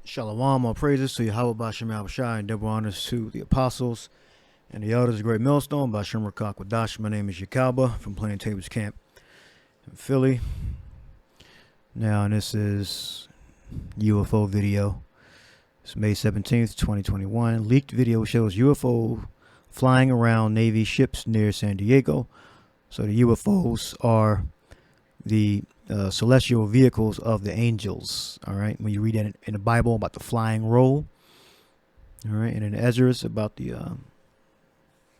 Shalom, all praises to Yahweh Bashem Yahushua, and double honors to the apostles and the elders of the Great Millstone, Bashem Rakak Wadash. My name is Yakalba from Plain Tables Camp in Philly. Now, this is UFO video. It's May 17th, 2021. Leaked video shows UFO flying around Navy ships near San Diego. So the UFOs are the celestial vehicles of the angels. All right, when you read that in the Bible about the flying roll, all right, and in Ezra about the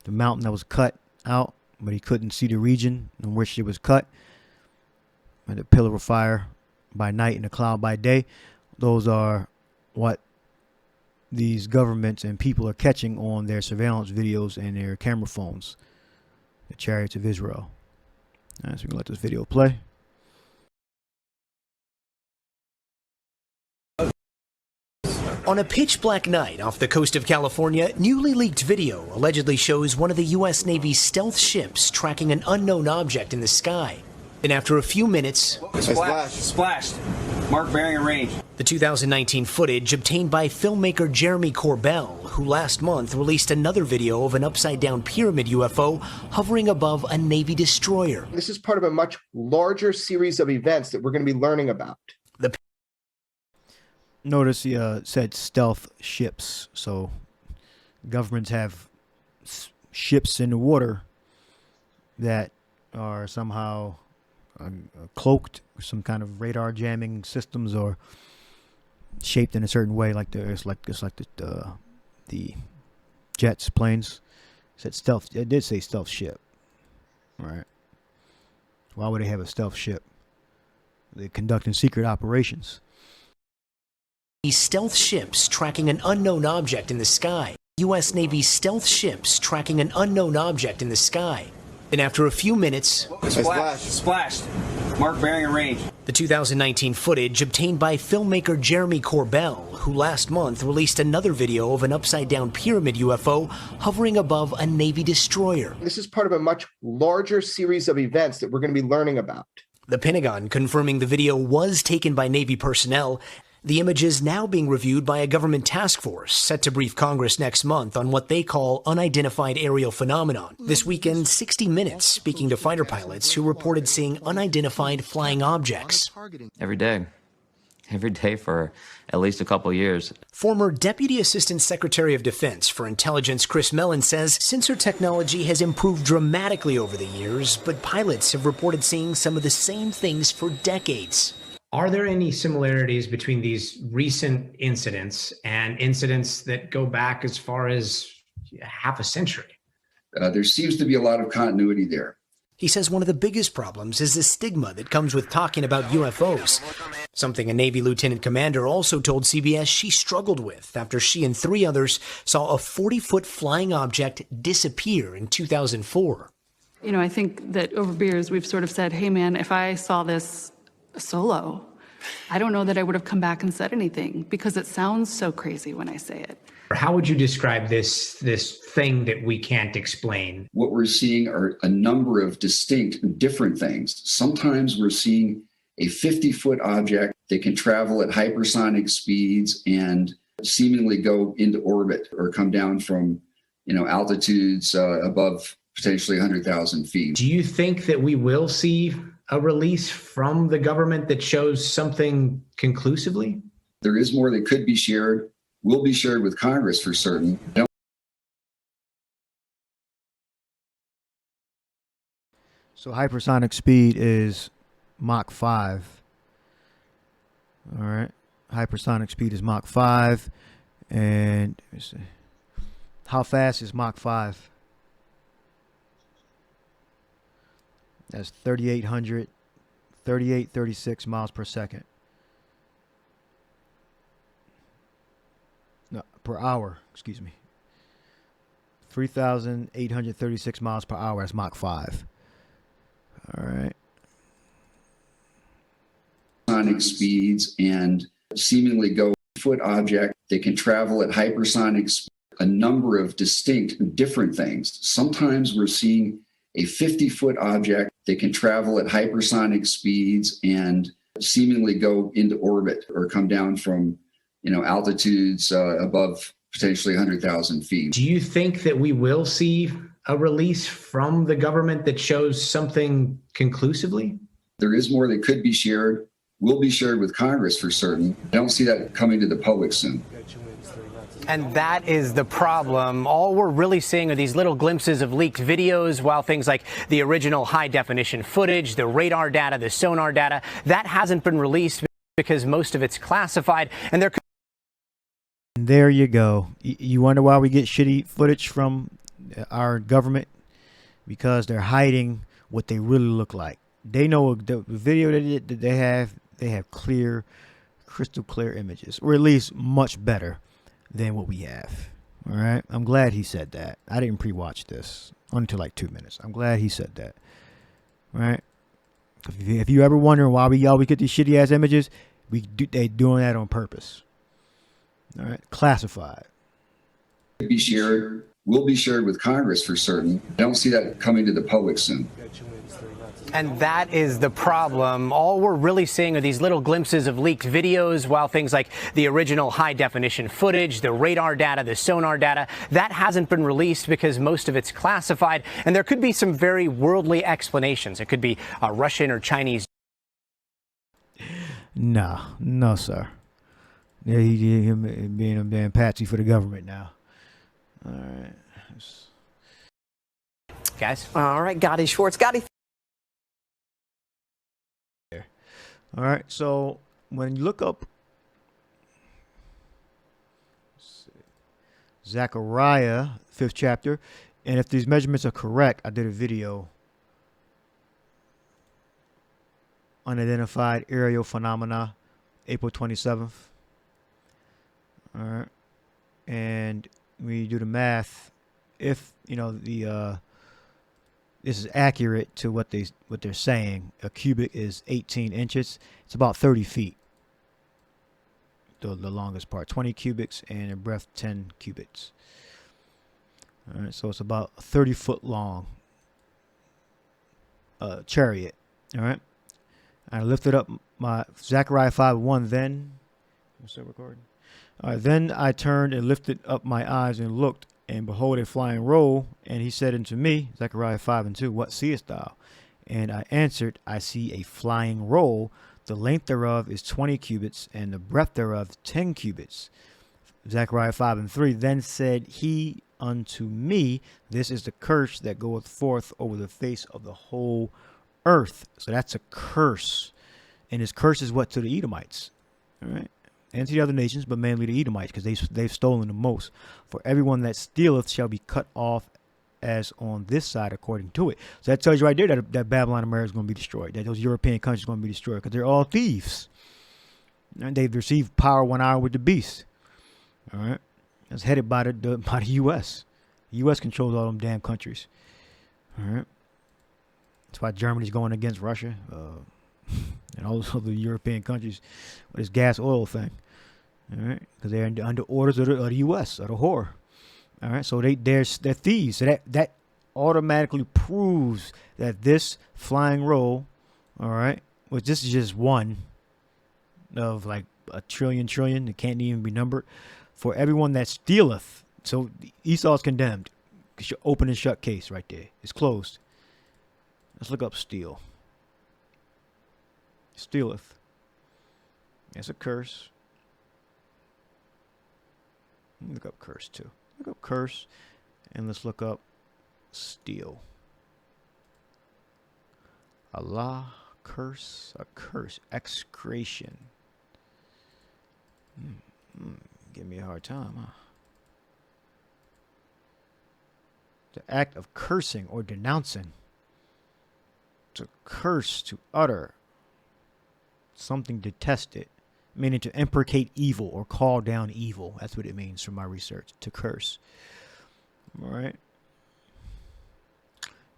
mountain that was cut out, but he couldn't see the region in which it was cut, and the pillar of fire by night and a cloud by day. Those are what these governments and people are catching on their surveillance videos and their camera phones, the chariots of Israel. All right, so we can let this video play. On a pitch-black night off the coast of California, newly leaked video allegedly shows one of the U.S. Navy's stealth ships tracking an unknown object in the sky. And after a few minutes, splashed. Mark bearing and range. The 2019 footage obtained by filmmaker Jeremy Corbell, who last month released another video of an upside-down pyramid UFO hovering above a Navy destroyer. This is part of a much larger series of events that we're going to be learning about. Notice he said stealth ships. So governments have ships in the water that are somehow cloaked with some kind of radar jamming systems or shaped in a certain way, like the jets, planes. It said stealth. It did say stealth ship, right? Why would they have a stealth ship? They're conducting secret operations. Stealth ships tracking an unknown object in the sky. U.S. Navy stealth ships tracking an unknown object in the sky. And after a few minutes, splashed. Mark bearing and range. The 2019 footage obtained by filmmaker Jeremy Corbell, who last month released another video of an upside-down pyramid UFO hovering above a Navy destroyer. This is part of a much larger series of events that we're going to be learning about. The Pentagon confirming the video was taken by Navy personnel. The image is now being reviewed by a government task force set to brief Congress next month on what they call unidentified aerial phenomenon. This weekend, 60 Minutes speaking to fighter pilots who reported seeing unidentified flying objects. Every day for at least a couple years. Former Deputy Assistant Secretary of Defense for Intelligence Chris Mellon says sensor technology has improved dramatically over the years, but pilots have reported seeing some of the same things for decades. Are there any similarities between these recent incidents and incidents that go back as far as half a century? There seems to be a lot of continuity there. He says one of the biggest problems is the stigma that comes with talking about UFOs, something a Navy lieutenant commander also told CBS she struggled with after she and 3 others saw a 40-foot flying object disappear in 2004. You know, I think that over beers we've sort of said, hey man, if I saw this solo, I don't know that I would have come back and said anything because it sounds so crazy when I say it. How would you describe this thing that we can't explain? What we're seeing are a number of distinct different things. Sometimes we're seeing a 50-foot object that can travel at hypersonic speeds and seemingly go into orbit or come down from, altitudes above potentially 100,000 feet. Do you think that we will see a release from the government that shows something conclusively? There is more that could be shared, will be shared with Congress for certain. So hypersonic speed is Mach 5. All right. Hypersonic speed is Mach 5. And let me see. How fast is Mach 5? That's 3836 miles per second. No, per hour, excuse me. 3,836 miles per hour. That's Mach 5. All right. Sonic speeds and seemingly go foot object that can travel at hypersonic speed. A number of distinct different things. Sometimes we're seeing a 50-foot object that can travel at hypersonic speeds and seemingly go into orbit or come down from, altitudes above potentially 100,000 feet. Do you think that we will see a release from the government that shows something conclusively? There is more that could be shared, will be shared with Congress for certain. I don't see that coming to the public soon. And that is the problem. All we're really seeing are these little glimpses of leaked videos, while things like the original high-definition footage, the radar data, the sonar data, that hasn't been released because most of it's classified. And there you go. You wonder why we get shitty footage from our government? Because they're hiding what they really look like. They know the video that they have clear, crystal clear images, or at least much better than what we have. All right. I'm glad he said that. I didn't pre-watch this until like 2 minutes. I'm glad he said that. All right. If you ever wondering why we always get these shitty ass images, they doing that on purpose. All right. Classified. Be shared, will be shared with Congress for certain. I don't see that coming to the public soon. And that is the problem. All we're really seeing are these little glimpses of leaked videos, while things like the original high-definition footage, the radar data, the sonar data, that hasn't been released because most of it's classified. And there could be some very worldly explanations. It could be Russian or Chinese. No, sir. Yeah, he being a damn patsy for the government now. All right. Guys. All right, Gotti Schwartz. Gotti. All right, so when you look up Zechariah, 5th chapter, and if these measurements are correct, I did a video, unidentified aerial phenomena, April 27th. All right, and when you do the math, if this is accurate to what they're saying, a cubit is 18 inches. It's about 30 feet. The longest part, 20 cubits, and a breadth 10 cubits. All right, so it's about a 30-foot long chariot. All right, I lifted up my Zechariah 5:1. Then, I'm still recording. All right, then I turned and lifted up my eyes and looked, and behold, a flying roll. And he said unto me, Zechariah 5:2, what seest thou? And I answered, I see a flying roll. The length thereof is 20 cubits, and the breadth thereof 10 cubits. Zechariah 5:3, then said he unto me, this is the curse that goeth forth over the face of the whole earth. So that's a curse. And his curse is what? To the Edomites. All right. And to the other nations, but mainly the Edomites, because they've stolen the most. For everyone that stealeth shall be cut off as on this side according to it. So that tells you right there that Babylon America is going to be destroyed, that those European countries are going to be destroyed, because they're all thieves. And they've received power 1 hour with the beast. All right. It's headed by the U.S. The U.S. controls all them damn countries. All right. That's why Germany's going against Russia and all those other European countries with this gas oil thing. All right, because they're under orders of the U.S. or the whore. All right, so they're thieves. So that automatically proves that this flying roll, all right, which this is just one of like a trillion, it can't even be numbered. For everyone that stealeth, so Esau's condemned. It's your open and shut case right there. It's closed. Let's look up steal. Stealeth. That's a curse. Look up curse too. Look up curse, and let's look up steal. Allah, curse, a curse, execration. Give me a hard time, huh? The act of cursing or denouncing. To curse, to utter something detested. Meaning to imprecate evil or call down evil. That's what it means from my research. To curse. All right.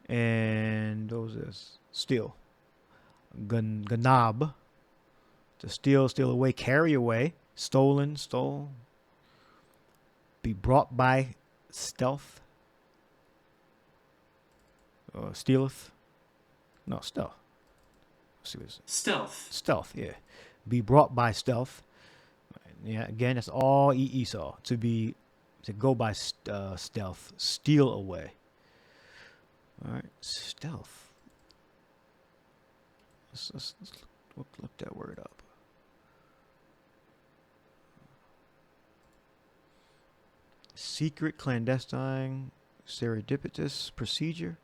And those is steal. Ganab. To steal, steal away, carry away. Stolen, stole. Be brought by stealth. Stealeth. No, stealth. Let's see what it is. Stealth. Stealth, yeah. Be brought by stealth. Yeah, again, that's all Esau, to go by stealth, steal away. All right, stealth. Let's look that word up. Secret, clandestine, serendipitous procedure,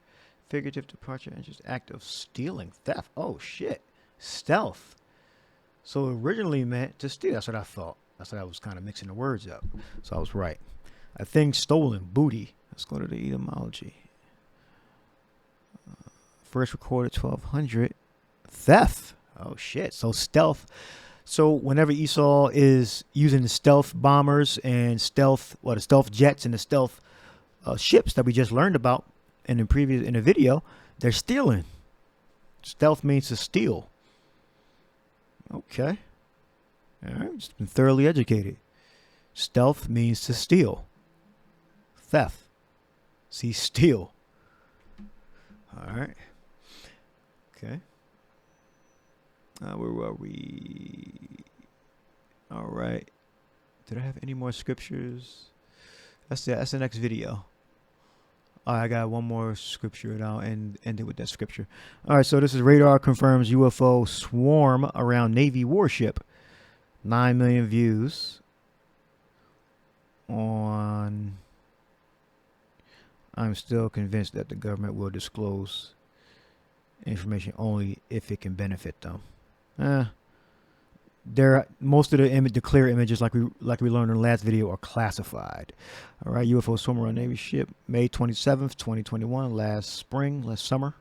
figurative departure, and just act of stealing, theft. Oh shit, stealth. So originally meant to steal. That's what I thought. That's what I was kind of mixing the words up. So I was right. A thing stolen, booty. Let's go to the etymology. First recorded 1200. Theft. Oh shit. So stealth. So whenever Esau is using the stealth bombers and the stealth jets and the stealth ships that we just learned about in the video, they're stealing. Stealth means to steal. Okay. All right. Just been thoroughly educated. Stealth means to steal. Theft. See, steal. All right. Okay. Where were we? All right. Did I have any more scriptures? That's the next video. All right, I got one more scripture and I'll end it with that scripture. All right, so this is radar confirms UFO swarm around Navy warship. 9 million views on. I'm still convinced that the government will disclose information only if it can benefit them. Most of the clear images, like we learned in the last video, are classified. All right, UFO swarm around Navy ship, May 27th, 2021, last summer.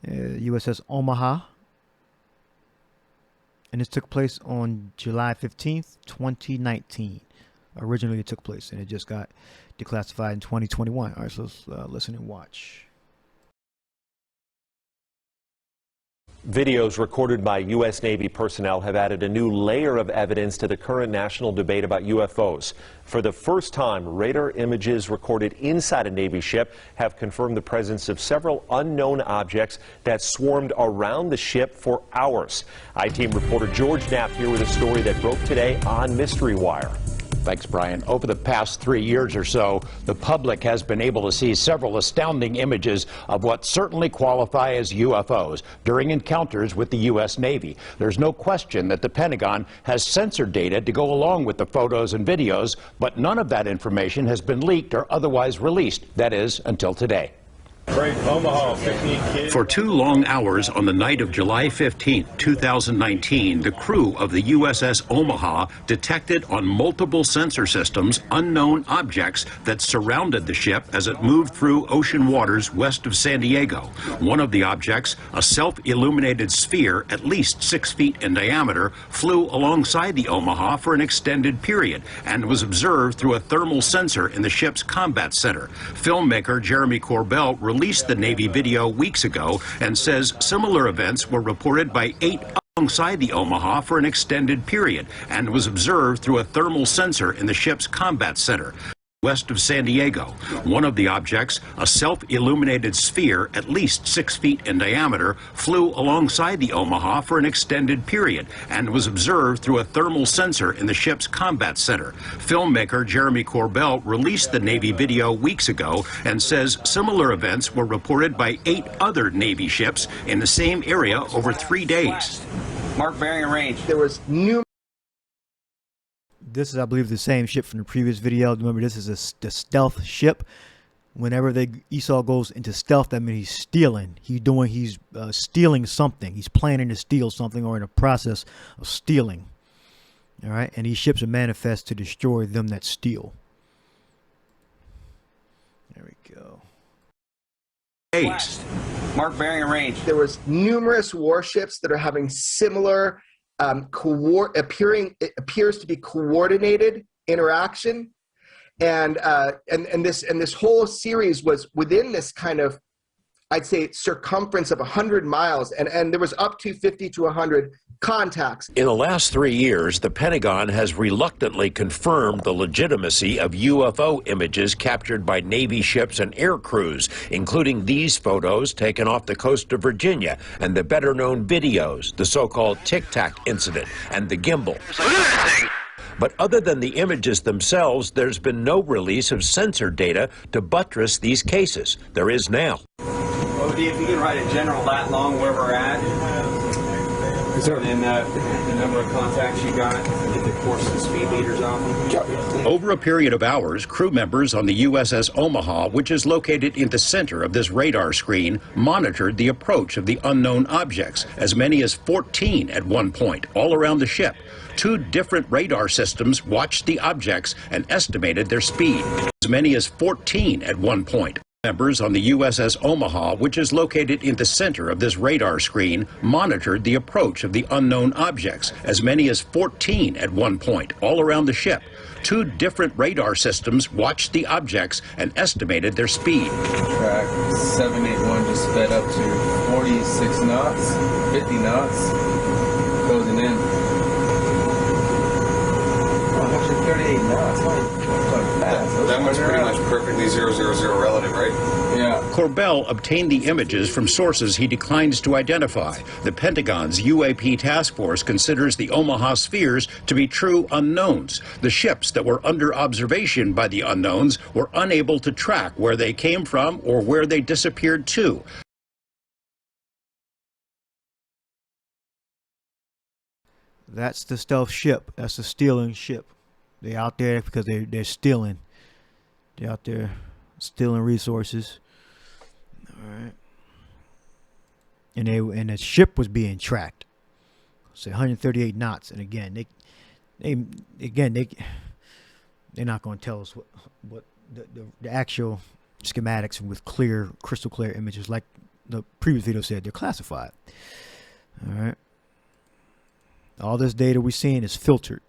USS Omaha, and this took place on July 15th, 2019. Originally, it took place, and it just got declassified in 2021. All right, so let's listen and watch. Videos recorded by U.S. Navy personnel have added a new layer of evidence to the current national debate about UFOs. For the first time, radar images recorded inside a Navy ship have confirmed the presence of several unknown objects that swarmed around the ship for hours. I-Team reporter George Knapp here with a story that broke today on Mystery Wire. Thanks, Brian. Over the past 3 years or so, the public has been able to see several astounding images of what certainly qualify as UFOs during encounters with the U.S. Navy. There's no question that the Pentagon has censored data to go along with the photos and videos, but none of that information has been leaked or otherwise released. That is, until today. For 2 long hours on the night of July 15, 2019, the crew of the USS Omaha detected on multiple sensor systems unknown objects that surrounded the ship as it moved through ocean waters west of San Diego. One of the objects, a self-illuminated sphere at least 6 feet in diameter, flew alongside the Omaha for an extended period and was observed through a thermal sensor in the ship's combat center. Filmmaker Jeremy Corbell released the Navy video weeks ago and says similar events were reported by 8 alongside the Omaha for an extended period and was observed through a thermal sensor in the ship's combat center west of San Diego. One of the objects, a self-illuminated sphere at least 6 feet in diameter, flew alongside the Omaha for an extended period and was observed through a thermal sensor in the ship's combat center. Filmmaker Jeremy Corbell released the Navy video weeks ago and says similar events were reported by 8 other Navy ships in the same area over 3 days. Mark bearing and range. There was numerous. This is, I believe, the same ship from the previous video. Remember, this is the stealth ship. Whenever Esau goes into stealth, that means he's stealing. He's stealing something. He's planning to steal something or in the process of stealing. All right, and these ships are manifest to destroy them that steal. There we go. Mark bearing and range. There was numerous warships that are having similar it appears to be coordinated interaction, and this whole series was within this kind of, I'd say, circumference of 100 miles, and there was up to 50 to 100 contacts. In the last 3 years, the Pentagon has reluctantly confirmed the legitimacy of UFO images captured by Navy ships and air crews, including these photos taken off the coast of Virginia and the better-known videos, the so-called Tic Tac incident and the gimbal. But other than the images themselves, there's been no release of sensor data to buttress these cases. There is now. Well, if you can write a general lat long where we're at, and then the number of contacts you got, get the course and speed meters off them. Over a period of hours, crew members on the USS Omaha, which is located in the center of this radar screen, monitored the approach of the unknown objects, as many as 14 at one point, all around the ship. 2 different radar systems watched the objects and estimated their speed, as many as 14 at one point. Members on the USS Omaha, which is located in the center of this radar screen, monitored the approach of the unknown objects, as many as 14 at one point, all around the ship. 2 different radar systems watched the objects and estimated their speed. Track 781 just sped up to 46 knots, 50 knots, closing in. 38 knots. That one's pretty much perfectly 000 relative, right? Yeah. Corbell obtained the images from sources he declines to identify. The Pentagon's UAP task force considers the Omaha spheres to be true unknowns. The ships that were under observation by the unknowns were unable to track where they came from or where they disappeared to. That's the stealth ship. That's the stealing ship. They're out there because they're stealing. They're out there stealing resources. All right. And the ship was being tracked. So 138 knots. And again, they're not going to tell us what the actual schematics with clear, crystal clear images, like the previous video said. They're classified. All right. All this data we're seeing is filtered.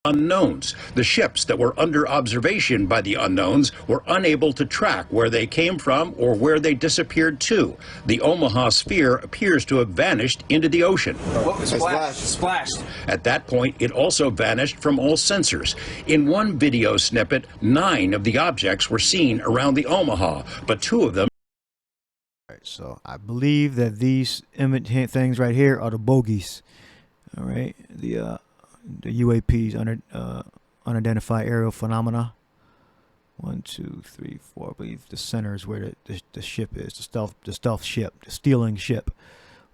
Unknowns. The ships that were under observation by the unknowns were unable to track where they came from or where they disappeared to. The Omaha sphere appears to have vanished into the ocean. What? Splashed. At that point, it also vanished from all sensors. In one video snippet, 9 of the objects were seen around the Omaha, but 2 of them. All right, so I believe that these image things right here are the bogies. All right, the UAPs, unidentified aerial phenomena. 1, 2, 3, 4. I believe the center is where the ship is. The stealth ship, the stealing ship.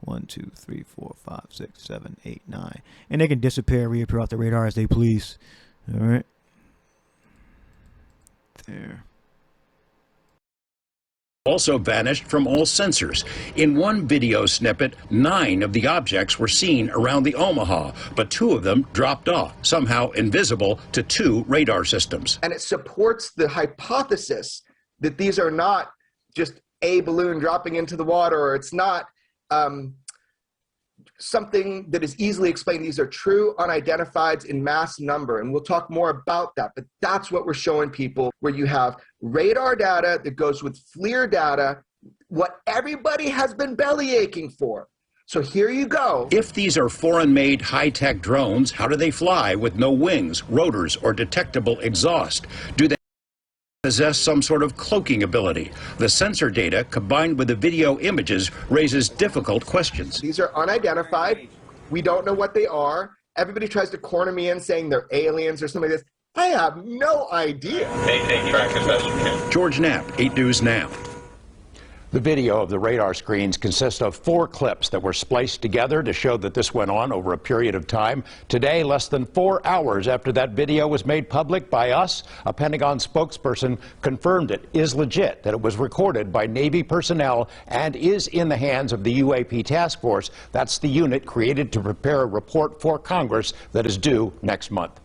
1, 2, 3, 4, 5, 6, 7, 8, 9. And they can disappear, reappear off the radar as they please. All right. There. Also vanished from all sensors. In one video snippet, 9 of the objects were seen around the Omaha, but 2 of them dropped off, somehow invisible to 2 radar systems. And it supports the hypothesis that these are not just a balloon dropping into the water, or it's not something that is easily explained. These are true unidentifieds in mass number, and we'll talk more about that, but that's what we're showing people, where you have radar data that goes with FLIR data, what everybody has been belly aching for. So here you go. If these are foreign-made high-tech drones, how do they fly with no wings, rotors, or detectable exhaust? Do they possess some sort of cloaking ability? The sensor data, combined with the video images, raises difficult questions. These are unidentified. We don't know what they are. Everybody tries to corner me in saying they're aliens or something like this. I have no idea. George Knapp, 8 News Now. The video of the radar screens consists of 4 clips that were spliced together to show that this went on over a period of time. Today, less than 4 hours after that video was made public by us, a Pentagon spokesperson confirmed it is legit, that it was recorded by Navy personnel and is in the hands of the UAP task force. That's the unit created to prepare a report for Congress that is due next month.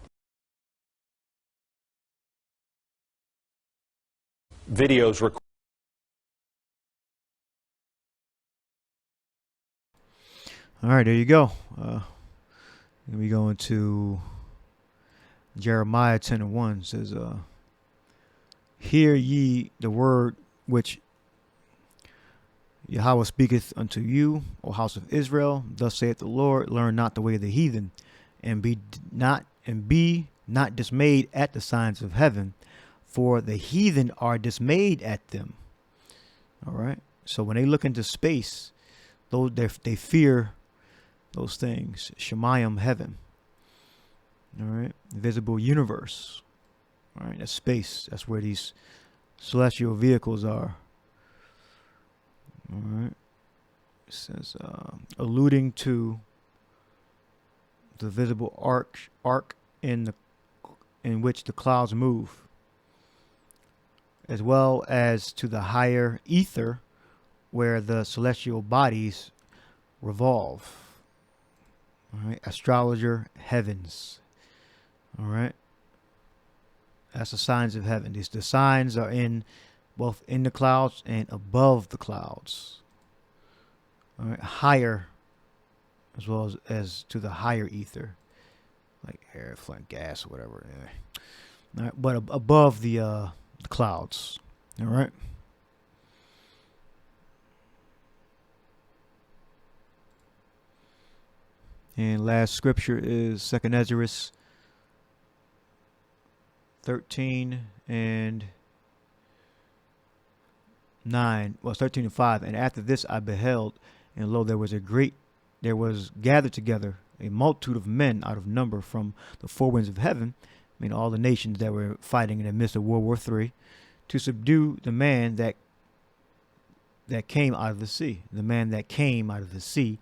Videos recorded. All right, there you go. We go into Jeremiah 10:1. Says, "Hear ye the word which Yahweh speaketh unto you, O house of Israel, thus saith the Lord, learn not the way of the heathen, and be not dismayed at the signs of heaven, for the heathen are dismayed at them. All right. So when they look into space, they fear those things. Shemayim, heaven. All right. Visible universe. All right. That's space. That's where these celestial vehicles are. All right. It says, alluding to the visible arc in which the clouds move, as well as to the higher ether where the celestial bodies revolve. All right. Astrologer, heavens. All right. That's the signs of heaven. The signs are in both in the clouds and above the clouds. All right. Higher, as well as to the higher ether, like air, flint, gas, or whatever. Yeah. All right. But above the clouds. All right. And last scripture is 2 Ezra 13 and 9. Well, 13 and 5. And after this I beheld, and lo, there was gathered together a multitude of men out of number from the four winds of heaven, I mean all the nations that were fighting in the midst of World War III, to subdue the man that came out of the sea. The man that came out of the sea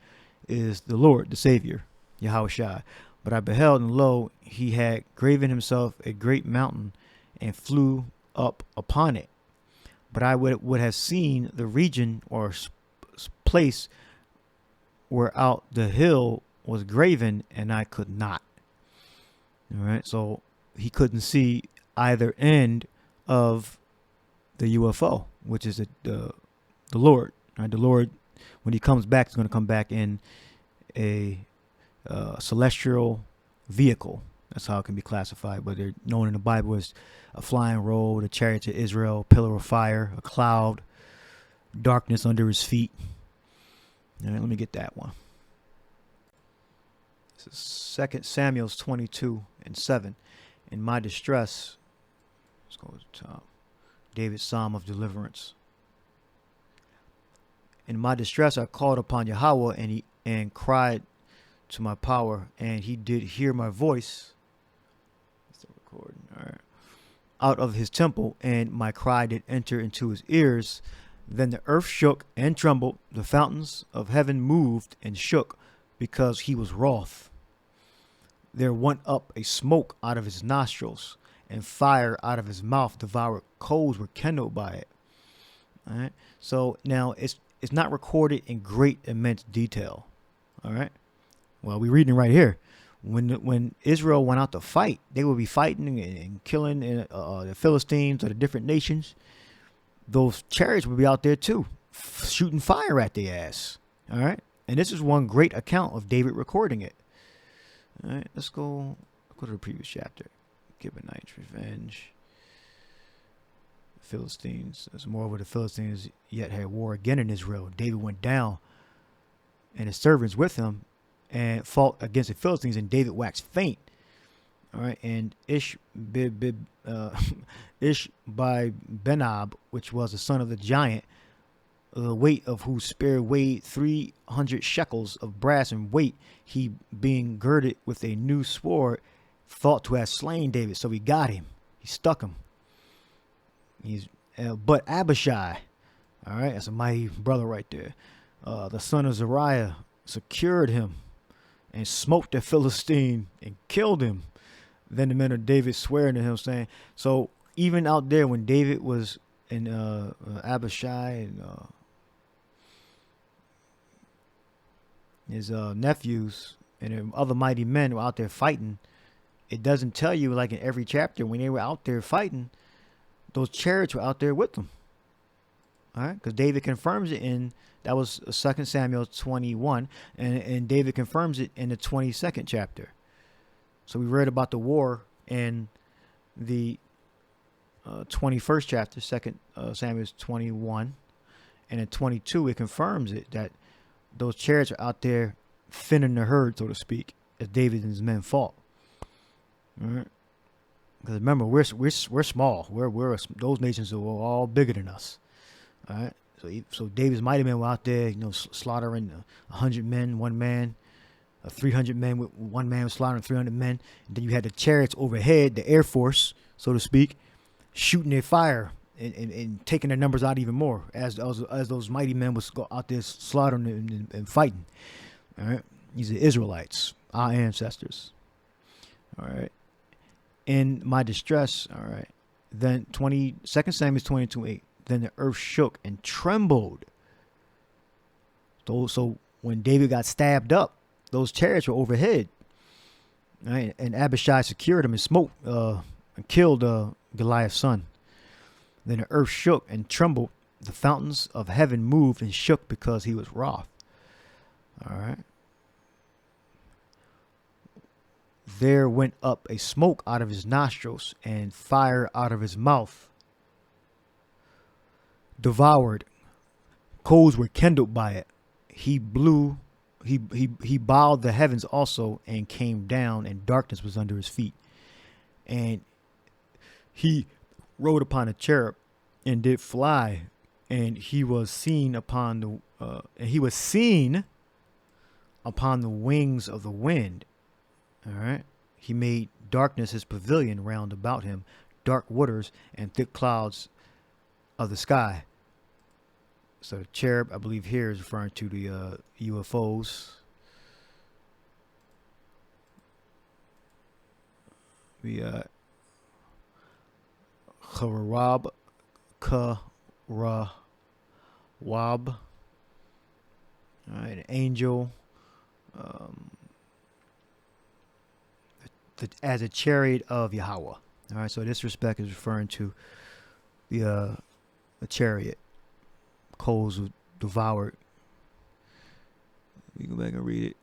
is the Lord, the Savior, Yahushua. But I beheld, and lo, he had graven himself a great mountain, and flew up upon it. But I would have seen the region or place where out the hill was graven, and I could not. All right, so he couldn't see either end of the UFO, which is the Lord. Right? The Lord, when he comes back, is going to come back in a celestial vehicle. That's how it can be classified. But they're known in the Bible as a flying roll, the chariot of Israel, pillar of fire, a cloud, darkness under his feet. All right, let me get that one. This is 2 Samuel 22 and 7. In my distress, let's go to the top. David's Psalm of Deliverance. In my distress, I called upon Yahweh, and cried to my power, and he did hear my voice. Still recording. All right. Out of his temple, and my cry did enter into his ears. Then the earth shook and trembled, the fountains of heaven moved and shook, because he was wroth. There went up a smoke out of his nostrils, and fire out of his mouth devoured. Coals were kindled by it. All right. So now it's not recorded in great immense detail. All right. Well, we're reading right here. When Israel went out to fight, they would be fighting and killing the Philistines or the different nations. Those chariots would be out there too, shooting fire at their ass. All right. And this is one great account of David recording it. All right. Let's go to the previous chapter. Gibeonites, revenge. Philistines. As moreover, the Philistines yet had war again in Israel. David went down, and his servants with him, and fought against the Philistines, and David waxed faint. All right, and Ish-by-Benob, which was the son of the giant, the weight of whose spear weighed 300 shekels of brass in weight, he being girded with a new sword, thought to have slain David. So he got him. He stuck him. But Abishai, all right, that's a mighty brother right there. The son of Zeruiah secured him and smote the Philistine and killed him. Then the men of David swearing to him, saying, so even out there when David was in Abishai and his nephews and other mighty men were out there fighting, it doesn't tell you, like in every chapter, when they were out there fighting, those chariots were out there with them. All right, because David confirms it that was 2 Samuel 21, and David confirms it in the 22nd chapter. So we read about the war in the 21st chapter, 2 Samuel 21, And in 22, it confirms it, that those chariots are out there finning the herd, so to speak, as David and his men fought. All right. Because remember, we're small. Those nations are all bigger than us. All right. So David's mighty men were out there, slaughtering 100 men, one man, 300 men with one man was slaughtering 300 men. And then you had the chariots overhead, the Air Force, so to speak, shooting their fire and taking their numbers out even more as those mighty men was out there slaughtering and fighting. All right. These are Israelites, our ancestors. All right. In my distress, all right. Then 2 Samuel 22:8. Then the earth shook and trembled. So when David got stabbed up, those chariots were overhead. Right? And Abishai secured him and smote and killed Goliath's son. Then the earth shook and trembled. The fountains of heaven moved and shook because he was wroth. All right. There went up a smoke out of his nostrils and fire out of his mouth. Devoured. Coals were kindled by it. He blew. He bowed the heavens also and came down, and darkness was under his feet. And he rode upon a cherub and did fly, and he was seen upon the wings of the wind. All right. He made darkness his pavilion round about him, dark waters and thick clouds of the sky. So the cherub, I believe here, is referring to the UFOs. The Kharawab, Karawab. All right, an angel. As a chariot of Yahweh. All right, so this respect is referring to the chariot. Coals were devoured. Let me go back and read it.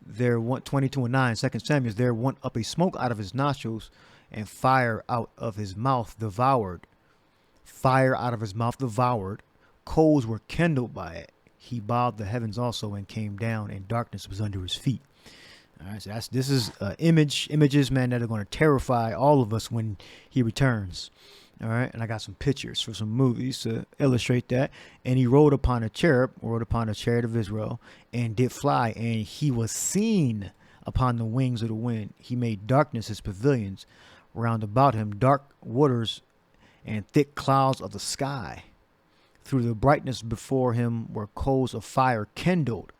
There went 22:9, 2 Samuel. There went up a smoke out of his nostrils, and fire out of his mouth devoured. Fire out of his mouth devoured. Coals were kindled by it. He bowed the heavens also and came down, and darkness was under his feet. All right, so this is images, man, that are going to terrify all of us when he returns. All right, and I got some pictures for some movies to illustrate that. And he rode upon a chariot of Israel, and did fly, and he was seen upon the wings of the wind. He made darkness his pavilions round about him, dark waters and thick clouds of the sky. Through the brightness before him were coals of fire kindled.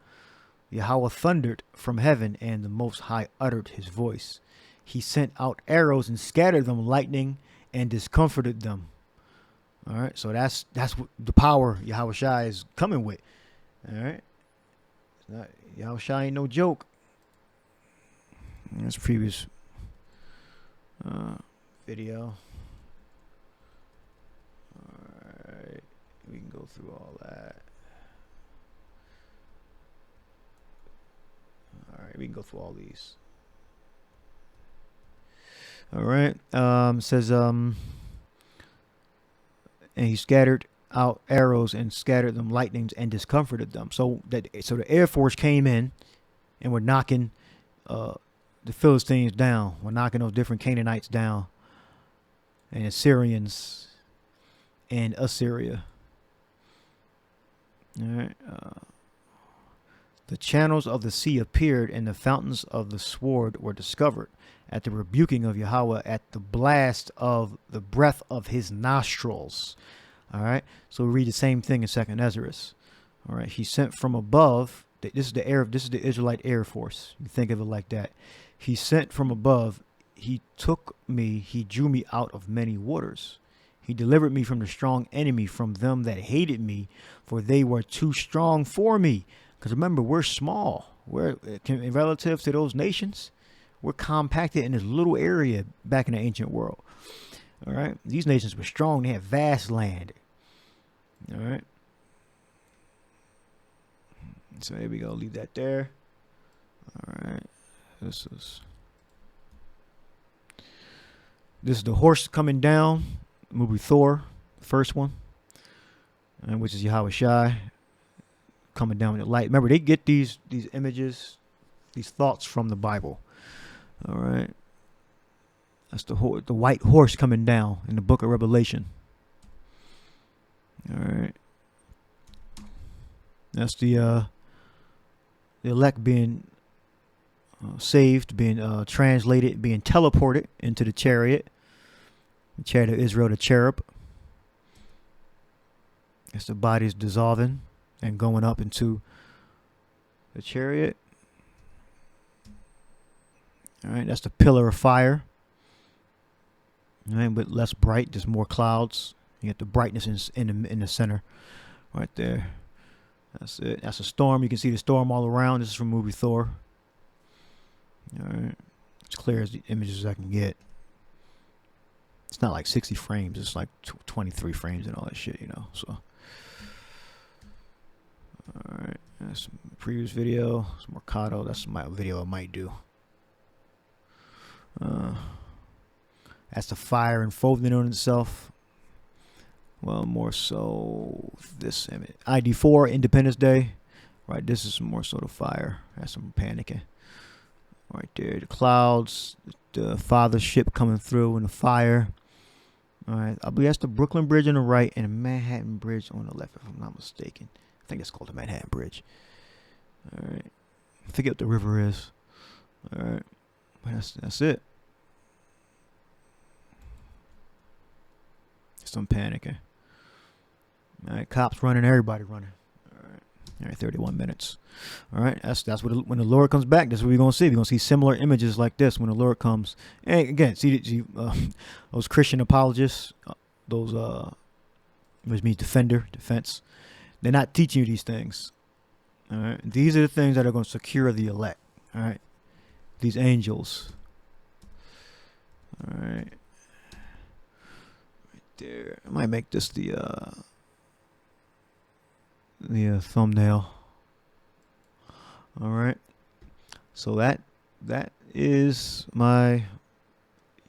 Yahweh thundered from heaven, and the Most High uttered his voice. He sent out arrows and scattered them, lightning, and discomforted them. All right, so that's what the power Yahweh Shai is coming with. All right, Yahweh Shai ain't no joke. That's previous video. All right, we can go through all that. All right, we can go through all these. All right. Says and he scattered out arrows and scattered them lightnings and discomforted them. So the Air Force came in and were knocking the Philistines down. We're knocking those different Canaanites down, and Assyrians and Assyria. All right. The channels of the sea appeared, and the fountains of the sword were discovered at the rebuking of Yahweh, at the blast of the breath of his nostrils. All right. So we read the same thing in 2nd Ezra. All right. He sent from above. This is the Israelite Air Force. You think of it like that. He sent from above. He took me. He drew me out of many waters. He delivered me from the strong enemy, from them that hated me, for they were too strong for me. Because remember, we're small. We're relative to those nations. We're compacted in this little area back in the ancient world. All right. These nations were strong. They had vast land. All right. So there we go. Leave that there. All right. This is the horse coming down movie Thor, the first one, and which is Yahushua coming down with the light. Remember, they get these images, these thoughts from the Bible. All right, that's the white horse coming down in the book of Revelation. All right, that's the elect being saved, being translated, being teleported into the chariot of Israel, the cherub. As the body is dissolving and going up into the chariot. All right, that's the pillar of fire. All right, but less bright, just more clouds. You get the brightness in the center, right there. That's it. That's a storm. You can see the storm all around. This is from movie Thor. All right, it's clear as the images I can get. It's not like 60 frames. It's like 23 frames and all that shit, you know. So, all right, that's some previous video. Some Mercado. That's my video I might do. That's the fire unfolding on itself. Well, more so this image. ID4, Independence Day. Right, this is more so the fire. That's some panicking. Right there, the clouds, the father ship coming through, and the fire. All right, I believe that's the Brooklyn Bridge on the right and the Manhattan Bridge on the left, if I'm not mistaken. I think it's called the Manhattan Bridge. All right, I forget what the river is. All right, but that's it. Some panicking. All right, cops running, everybody running. All right, 31 minutes. All right, that's what when the Lord comes back, that's what we're gonna see. We're gonna see similar images like this when the Lord comes. And again, see those Christian apologists, those which means defense. They're not teaching you these things. All right, these are the things that are going to secure the elect. All right, these angels. All right, right there. I might make this the thumbnail. All right, so that is my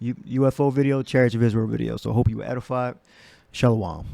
UFO video, Chariots of Israel video. So I hope you were edified. Shalom.